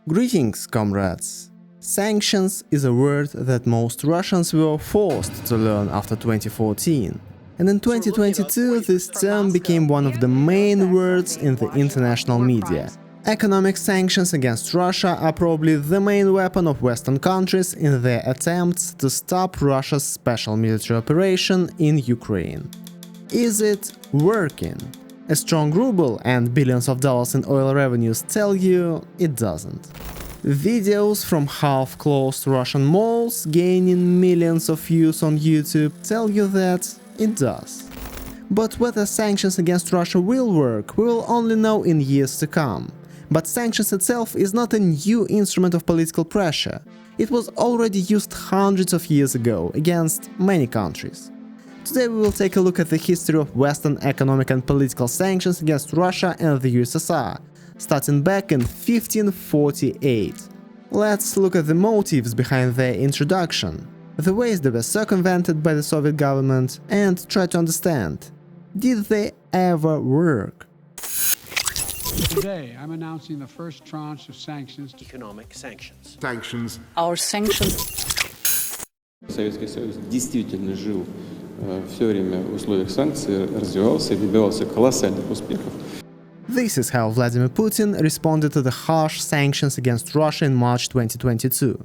Greetings, comrades! Sanctions is a word that most Russians were forced to learn after 2014. And in 2022, this term became one of the main words in the international media. Economic sanctions against Russia are probably the main weapon of Western countries in their attempts to stop Russia's special military operation in Ukraine. Is it working? A strong ruble and billions of dollars in oil revenues tell you it doesn't. Videos from half-closed Russian malls gaining millions of views on YouTube tell you that it does. But whether sanctions against Russia will work, we will only know in years to come. But sanctions itself is not a new instrument of political pressure. It was already used hundreds of years ago against many countries. Today we will take a look at the history of Western economic and political sanctions against Russia and the USSR, starting back in 1548. Let's look at the motives behind their introduction, the ways they were circumvented by the Soviet government, and try to understand, did they ever work? Today, I'm announcing the first tranche of sanctions. Economic sanctions. Sanctions. Our sanctions. Советский Союз действительно жил все время в условиях санкций, развивался и добивался колоссальных успехов. This is how Vladimir Putin responded to the harsh sanctions against Russia in March 2022.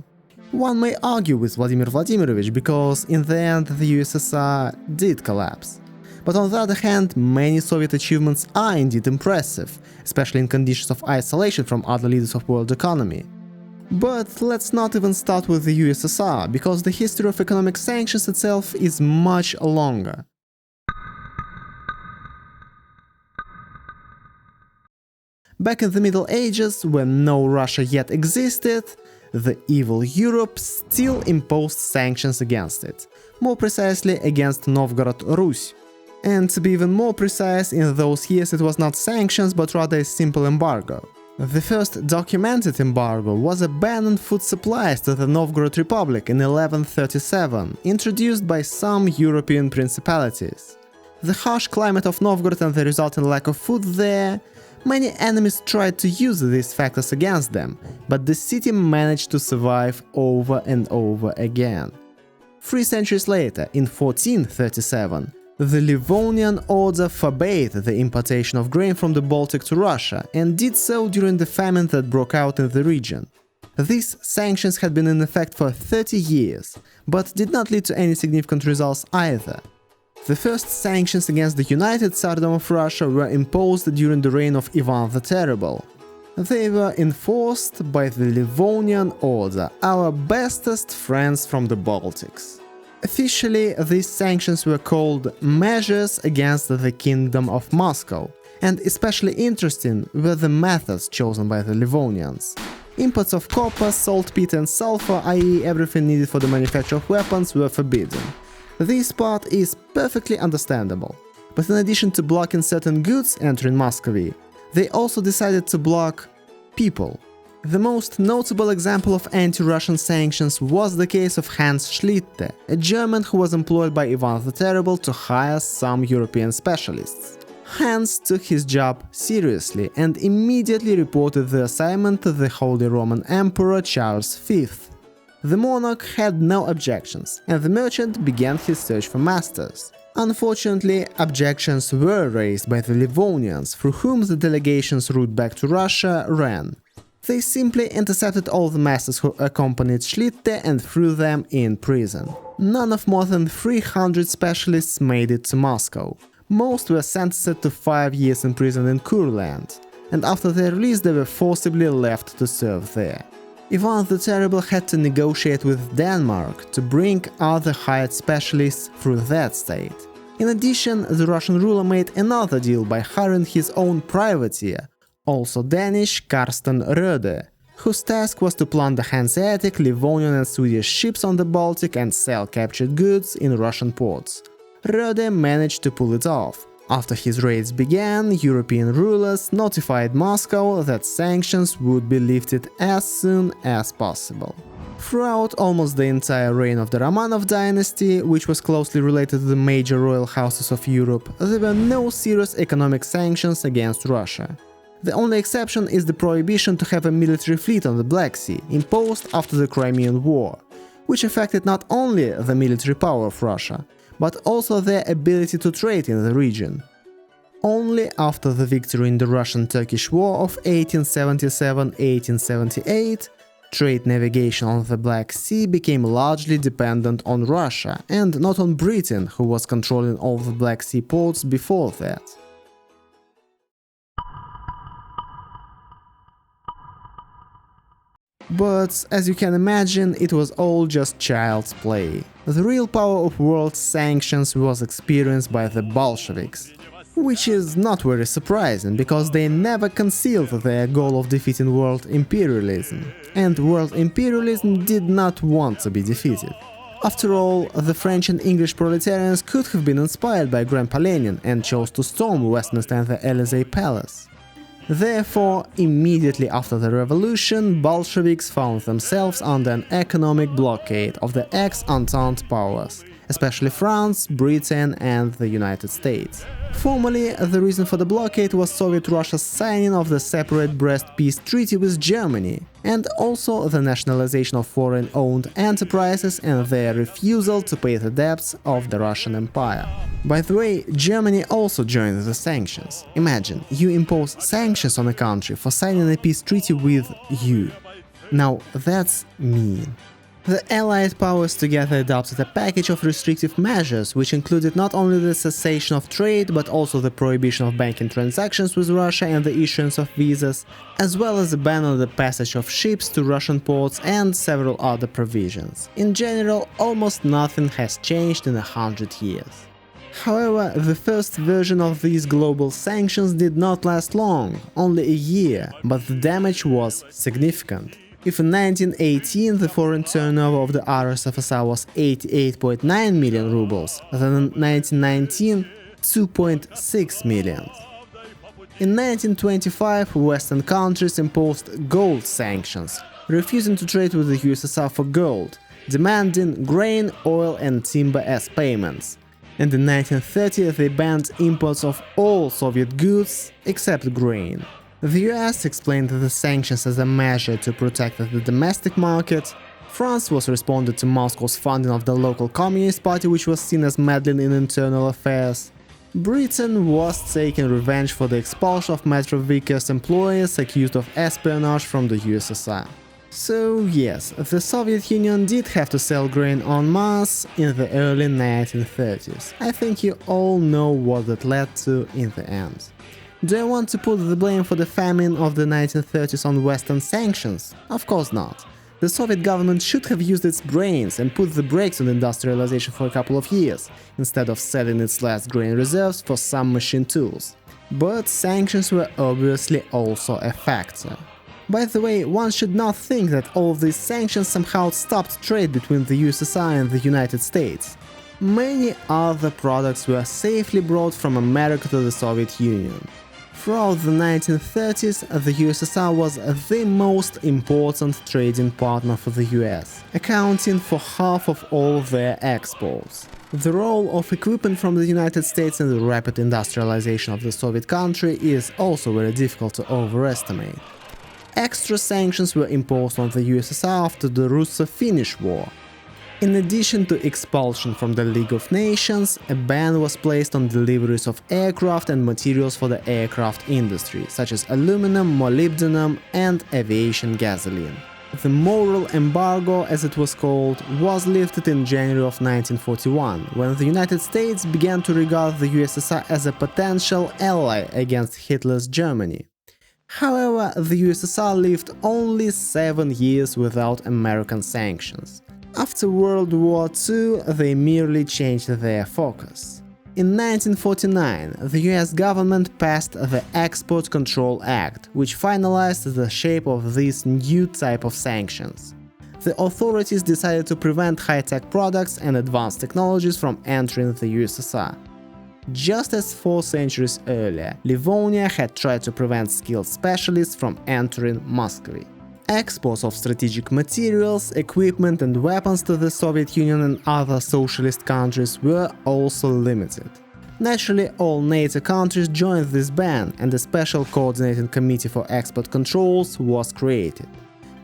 One may argue with Vladimir Vladimirovich because in the end the USSR did collapse. But on the other hand, many Soviet achievements are indeed impressive, especially in conditions of isolation from other leaders of world economy. But let's not even start with the USSR, because the history of economic sanctions itself is much longer. Back in the Middle Ages, when no Russia yet existed, the evil Europe still imposed sanctions against it, more precisely against Novgorod Rus. And to be even more precise, in those years it was not sanctions but rather a simple embargo. The first documented embargo was a ban on food supplies to the Novgorod Republic in 1137, introduced by some European principalities. The harsh climate of Novgorod and the resulting lack of food there, many enemies tried to use these factors against them, but the city managed to survive over and over again. 3 centuries later, in 1437, the Livonian Order forbade the importation of grain from the Baltic to Russia, and did so during the famine that broke out in the region. These sanctions had been in effect for 30 years, but did not lead to any significant results either. The first sanctions against the United Tsardom of Russia were imposed during the reign of Ivan the Terrible. They were enforced by the Livonian Order, our bestest friends from the Baltics. Officially, these sanctions were called Measures against the Kingdom of Moscow, and especially interesting were the methods chosen by the Livonians. Imports of copper, saltpeter and sulfur, i.e. everything needed for the manufacture of weapons, were forbidden. This part is perfectly understandable, but in addition to blocking certain goods entering Muscovy, they also decided to block people. The most notable example of anti-Russian sanctions was the case of Hans Schlitte, a German who was employed by Ivan the Terrible to hire some European specialists. Hans took his job seriously and immediately reported the assignment to the Holy Roman Emperor Charles V. The monarch had no objections, and the merchant began his search for masters. Unfortunately, objections were raised by the Livonians, through whom the delegation's route back to Russia ran. They simply intercepted all the masters who accompanied Schlitte and threw them in prison. None of more than 300 specialists made it to Moscow. Most were sentenced to 5 years in prison in Courland, and after their release they were forcibly left to serve there. Ivan the Terrible had to negotiate with Denmark to bring other hired specialists through that state. In addition, the Russian ruler made another deal by hiring his own privateer, also Danish, Karsten Røde, whose task was to plunder Hanseatic, Livonian and Swedish ships on the Baltic and sell captured goods in Russian ports. Røde managed to pull it off. After his raids began, European rulers notified Moscow that sanctions would be lifted as soon as possible. Throughout almost the entire reign of the Romanov dynasty, which was closely related to the major royal houses of Europe, there were no serious economic sanctions against Russia. The only exception is the prohibition to have a military fleet on the Black Sea, imposed after the Crimean War, which affected not only the military power of Russia, but also their ability to trade in the region. Only after the victory in the Russian-Turkish War of 1877-1878, trade navigation on the Black Sea became largely dependent on Russia and not on Britain, who was controlling all the Black Sea ports before that. But, as you can imagine, it was all just child's play. The real power of world sanctions was experienced by the Bolsheviks, which is not very surprising, because they never concealed their goal of defeating world imperialism, and world imperialism did not want to be defeated. After all, the French and English proletarians could have been inspired by Grandpa Lenin and chose to storm Westminster and the Elysee Palace. Therefore, immediately after the revolution, Bolsheviks found themselves under an economic blockade of the ex-Entente powers, especially France, Britain and the United States. Formally, the reason for the blockade was Soviet Russia's signing of the separate Brest Peace Treaty with Germany, and also the nationalization of foreign-owned enterprises and their refusal to pay the debts of the Russian Empire. By the way, Germany also joined the sanctions. Imagine, you impose sanctions on a country for signing a peace treaty with you. Now, that's mean. The Allied powers together adopted a package of restrictive measures, which included not only the cessation of trade, but also the prohibition of banking transactions with Russia and the issuance of visas, as well as a ban on the passage of ships to Russian ports and several other provisions. In general, almost nothing has changed in 100 years. However, the first version of these global sanctions did not last long, only a year, but the damage was significant. If in 1918 the foreign turnover of the RSFSR was 88.9 million rubles, then in 1919 2.6 million. In 1925 Western countries imposed gold sanctions, refusing to trade with the USSR for gold, demanding grain, oil and timber as payments. And in 1930 they banned imports of all Soviet goods except grain. The US explained the sanctions as a measure to protect the domestic market. France was responded to Moscow's funding of the local Communist Party, which was seen as meddling in internal affairs. Britain was taking revenge for the expulsion of Metro Vickers employees accused of espionage from the USSR. So yes, the Soviet Union did have to sell grain en masse in the early 1930s. I think you all know what that led to in the end. Do I want to put the blame for the famine of the 1930s on Western sanctions? Of course not. The Soviet government should have used its brains and put the brakes on industrialization for a couple of years, instead of selling its last grain reserves for some machine tools. But sanctions were obviously also a factor. By the way, one should not think that all of these sanctions somehow stopped trade between the USSR and the United States. Many other products were safely brought from America to the Soviet Union. Throughout the 1930s, the USSR was the most important trading partner for the US, accounting for half of all their exports. The role of equipment from the United States in the rapid industrialization of the Soviet country is also very difficult to overestimate. Extra sanctions were imposed on the USSR after the Russo-Finnish War. In addition to expulsion from the League of Nations, a ban was placed on deliveries of aircraft and materials for the aircraft industry, such as aluminum, molybdenum and aviation gasoline. The moral embargo, as it was called, was lifted in January of 1941, when the United States began to regard the USSR as a potential ally against Hitler's Germany. However, the USSR lived only 7 years without American sanctions. After World War II, they merely changed their focus. In 1949, the US government passed the Export Control Act, which finalized the shape of this new type of sanctions. The authorities decided to prevent high-tech products and advanced technologies from entering the USSR. Just as 4 centuries earlier, Livonia had tried to prevent skilled specialists from entering Muscovy. Exports of strategic materials, equipment and weapons to the Soviet Union and other socialist countries were also limited. Naturally, all NATO countries joined this ban, and a special coordinating committee for export controls was created.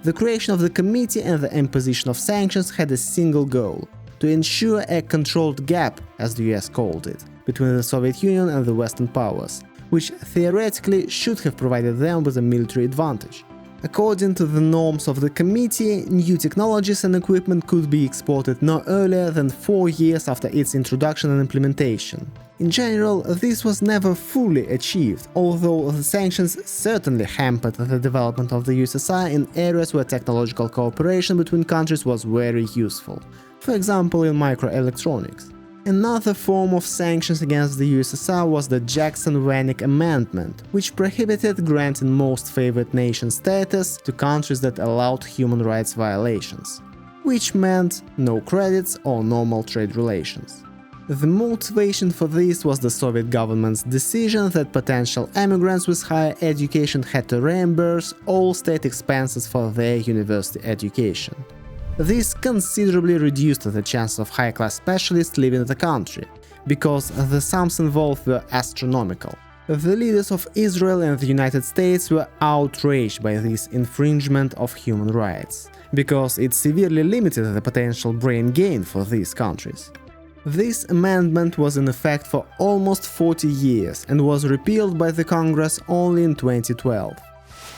The creation of the committee and the imposition of sanctions had a single goal: to ensure a controlled gap, as the US called it, between the Soviet Union and the Western powers, which theoretically should have provided them with a military advantage. According to the norms of the committee, new technologies and equipment could be exported no earlier than 4 years after its introduction and implementation. In general, this was never fully achieved, although the sanctions certainly hampered the development of the USSR in areas where technological cooperation between countries was very useful, for example in microelectronics. Another form of sanctions against the USSR was the Jackson-Vanik Amendment, which prohibited granting most favored nation status to countries that allowed human rights violations, which meant no credits or normal trade relations. The motivation for this was the Soviet government's decision that potential immigrants with higher education had to reimburse all state expenses for their university education. This considerably reduced the chances of high-class specialists leaving the country, because the sums involved were astronomical. The leaders of Israel and the United States were outraged by this infringement of human rights, because it severely limited the potential brain gain for these countries. This amendment was in effect for almost 40 years and was repealed by the Congress only in 2012.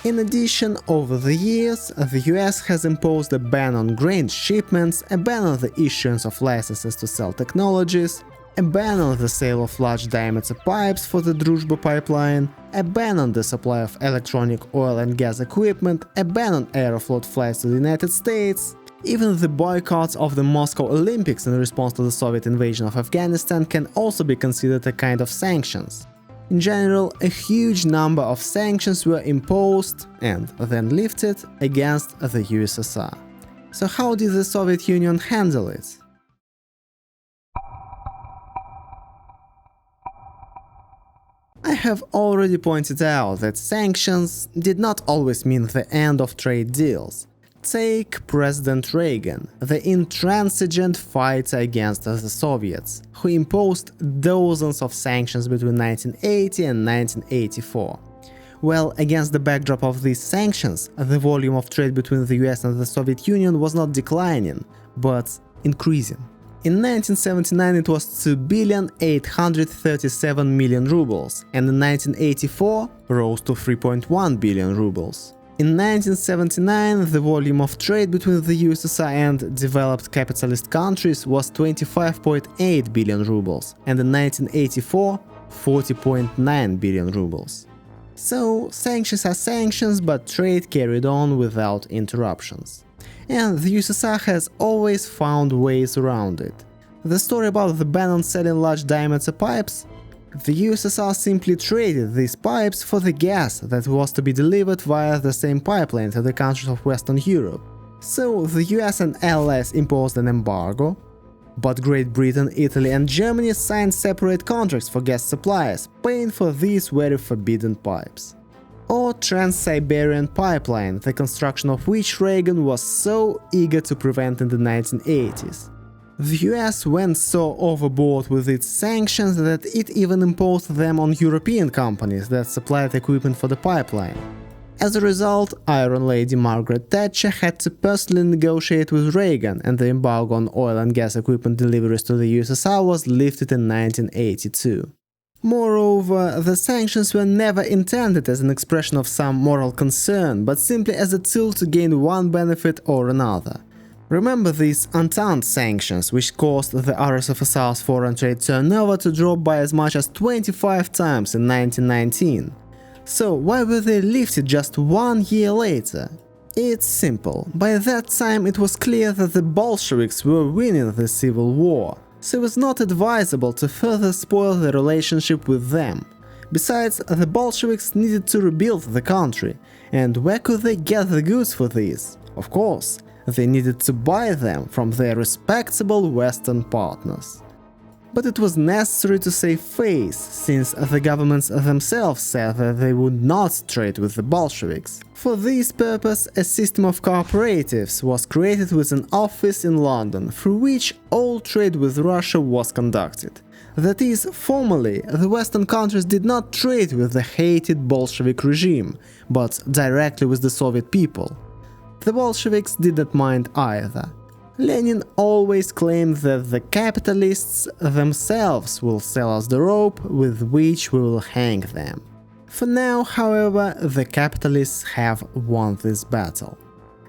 In addition, over the years, the US has imposed a ban on grain shipments, a ban on the issuance of licenses to sell technologies, a ban on the sale of large diameter pipes for the Druzhba pipeline, a ban on the supply of electronic oil and gas equipment, a ban on Aeroflot flights to the United States. Even the boycotts of the Moscow Olympics in response to the Soviet invasion of Afghanistan can also be considered a kind of sanctions. In general, a huge number of sanctions were imposed and then lifted against the USSR. So how did the Soviet Union handle it? I have already pointed out that sanctions did not always mean the end of trade deals. Take President Reagan, the intransigent fighter against the Soviets, who imposed dozens of sanctions between 1980 and 1984. Well, against the backdrop of these sanctions, the volume of trade between the US and the Soviet Union was not declining, but increasing. In 1979 it was 2,837 million rubles, and in 1984 rose to 3.1 billion rubles. In 1979, the volume of trade between the USSR and developed capitalist countries was 25.8 billion rubles, and in 1984, 40.9 billion rubles. So, sanctions are sanctions, but trade carried on without interruptions. And the USSR has always found ways around it. The story about the ban on selling large diameter pipes? The USSR simply traded these pipes for the gas that was to be delivered via the same pipeline to the countries of Western Europe. So the US and Allies imposed an embargo, but Great Britain, Italy and Germany signed separate contracts for gas suppliers, paying for these very forbidden pipes. Or Trans-Siberian Pipeline, the construction of which Reagan was so eager to prevent in the 1980s. The US went so overboard with its sanctions that it even imposed them on European companies that supplied equipment for the pipeline. As a result, Iron Lady Margaret Thatcher had to personally negotiate with Reagan, and the embargo on oil and gas equipment deliveries to the USSR was lifted in 1982. Moreover, the sanctions were never intended as an expression of some moral concern, but simply as a tool to gain one benefit or another. Remember these Entente sanctions, which caused the RSFSR's foreign trade turnover to drop by as much as 25 times in 1919. So why were they lifted just 1 year later? It's simple. By that time it was clear that the Bolsheviks were winning the civil war, so it was not advisable to further spoil the relationship with them. Besides, the Bolsheviks needed to rebuild the country, and where could they get the goods for this? Of course, they needed to buy them from their respectable Western partners. But it was necessary to save face, since the governments themselves said that they would not trade with the Bolsheviks. For this purpose, a system of cooperatives was created with an office in London, through which all trade with Russia was conducted. That is, formally, the Western countries did not trade with the hated Bolshevik regime, but directly with the Soviet people. The Bolsheviks did not mind either. Lenin always claimed that the capitalists themselves will sell us the rope with which we will hang them. For now, however, the capitalists have won this battle.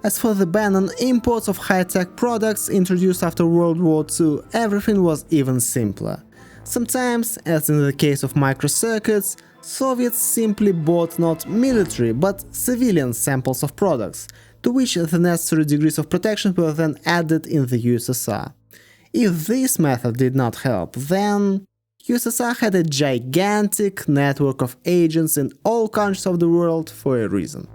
As for the ban on imports of high-tech products introduced after World War II, everything was even simpler. Sometimes, as in the case of microcircuits, Soviets simply bought not military but civilian samples of products, to which the necessary degrees of protection were then added in the USSR. If this method did not help, then USSR had a gigantic network of agents in all countries of the world for a reason.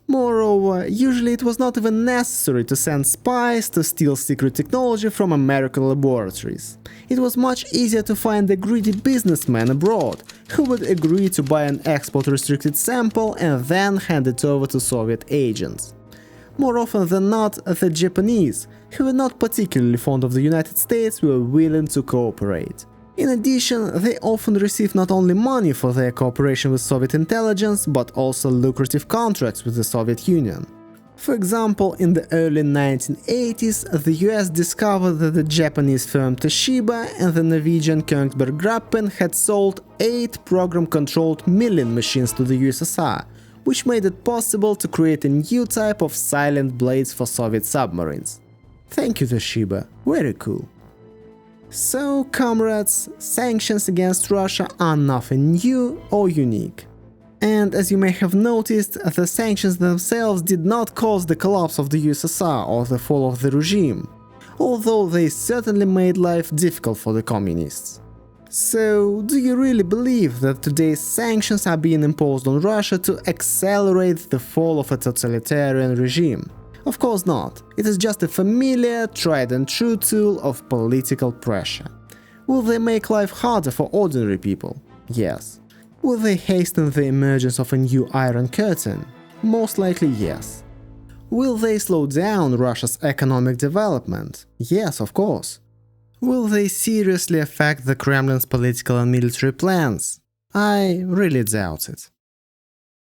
Moreover, usually it was not even necessary to send spies to steal secret technology from American laboratories. It was much easier to find a greedy businessman abroad who would agree to buy an export-restricted sample and then hand it over to Soviet agents. More often than not, the Japanese, who were not particularly fond of the United States, were willing to cooperate. In addition, they often received not only money for their cooperation with Soviet intelligence, but also lucrative contracts with the Soviet Union. For example, in the early 1980s, the US discovered that the Japanese firm Toshiba and the Norwegian Kongsberg Gruppen had sold 8 program-controlled milling machines to the USSR, which made it possible to create a new type of silent blades for Soviet submarines. Thank you, Toshiba, very cool. So, comrades, sanctions against Russia are nothing new or unique. And as you may have noticed, the sanctions themselves did not cause the collapse of the USSR or the fall of the regime, although they certainly made life difficult for the communists. So, do you really believe that today's sanctions are being imposed on Russia to accelerate the fall of a totalitarian regime? Of course not. It is just a familiar, tried-and-true tool of political pressure. Will they make life harder for ordinary people? Yes. Will they hasten the emergence of a new Iron Curtain? Most likely yes. Will they slow down Russia's economic development? Yes, of course. Will they seriously affect the Kremlin's political and military plans? I really doubt it.